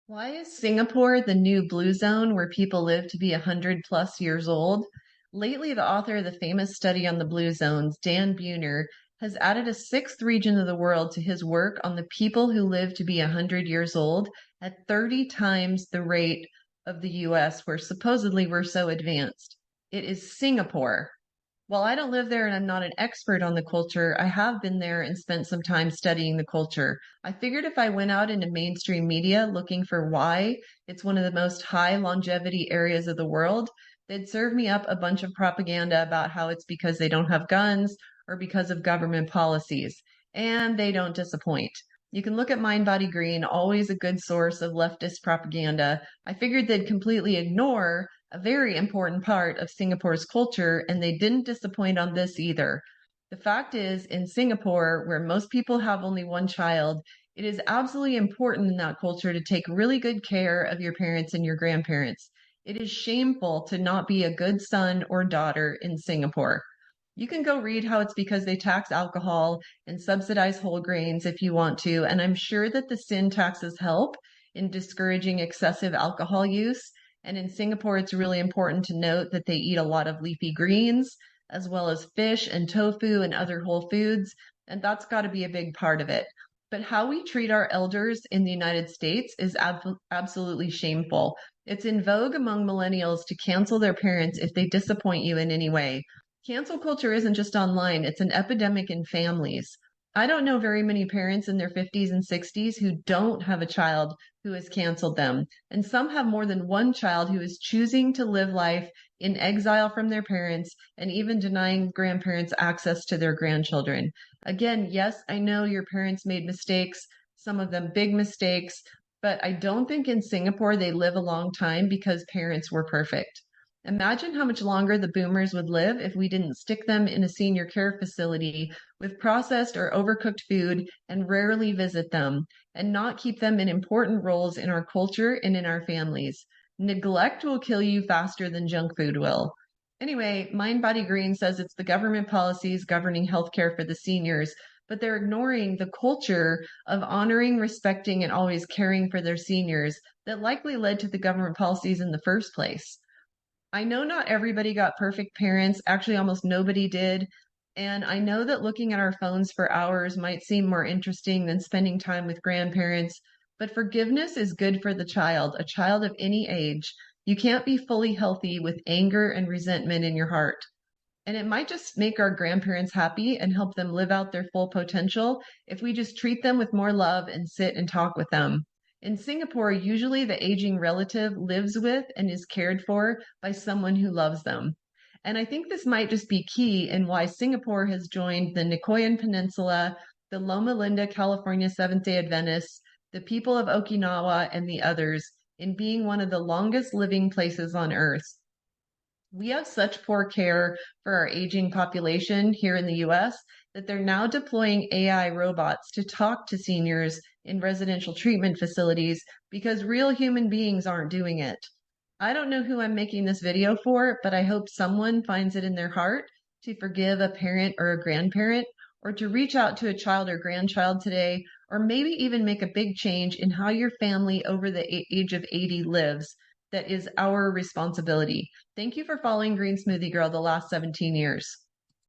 Why is Singapore the new blue zone where people live to be 100 plus years old? Lately, the author of the famous study on the blue zones, Dan Buhner, has added a sixth region of the world to his work on the people who live to be 100 years old at 30 times the rate of the US, where supposedly we're so advanced. It is Singapore. While I don't live there and I'm not an expert on the culture, I have been there and spent some time studying the culture. I figured if I went out into mainstream media looking for why it's one of the most high longevity areas of the world, they'd serve me up a bunch of propaganda about how it's because they don't have guns or because of government policies. And they don't disappoint. You can look at Mind Body Green, always a good source of leftist propaganda. I figured they'd completely ignore a very important part of Singapore's culture, and they didn't disappoint on this either. The fact is, in Singapore, where most people have only one child, it is absolutely important in that culture to take really good care of your parents and your grandparents. It is shameful to not be a good son or daughter in Singapore. You can go read how it's because they tax alcohol and subsidize whole grains if you want to, and I'm sure that the sin taxes help in discouraging excessive alcohol use. And in Singapore, it's really important to note that they eat a lot of leafy greens, as well as fish and tofu and other whole foods. And that's got to be a big part of it. But how we treat our elders in the United States is absolutely shameful. It's in vogue among millennials to cancel their parents if they disappoint you in any way. Cancel culture isn't just online, it's an epidemic in families. I don't know very many parents in their 50s and 60s who don't have a child who has canceled them. And some have more than one child who is choosing to live life in exile from their parents and even denying grandparents access to their grandchildren. Again, yes, I know your parents made mistakes, some of them big mistakes, but I don't think in Singapore they live a long time because parents were perfect. Imagine how much longer the boomers would live if we didn't stick them in a senior care facility with processed or overcooked food and rarely visit them, and not keep them in important roles in our culture and in our families. Neglect will kill you faster than junk food will. Anyway, Mind Body Green says it's the government policies governing healthcare for the seniors, but they're ignoring the culture of honoring, respecting, and always caring for their seniors that likely led to the government policies in the first place. I know not everybody got perfect parents. Actually, almost nobody did. And I know that looking at our phones for hours might seem more interesting than spending time with grandparents, but forgiveness is good for the child, a child of any age. You can't be fully healthy with anger and resentment in your heart. And it might just make our grandparents happy and help them live out their full potential if we just treat them with more love and sit and talk with them. In Singapore, usually the aging relative lives with and is cared for by someone who loves them. And I think this might just be key in why Singapore has joined the Nicoyan Peninsula, the Loma Linda, California Seventh day Adventists, the people of Okinawa, and the others in being one of the longest living places on earth. We have such poor care for our aging population here in the US that they're now deploying AI robots to talk to seniors in residential treatment facilities because real human beings aren't doing it. I don't know who I'm making this video for, but I hope someone finds it in their heart to forgive a parent or a grandparent, or to reach out to a child or grandchild today, or maybe even make a big change in how your family over the age of 80 lives. That is our responsibility. Thank you for following Green Smoothie Girl the last 17 years.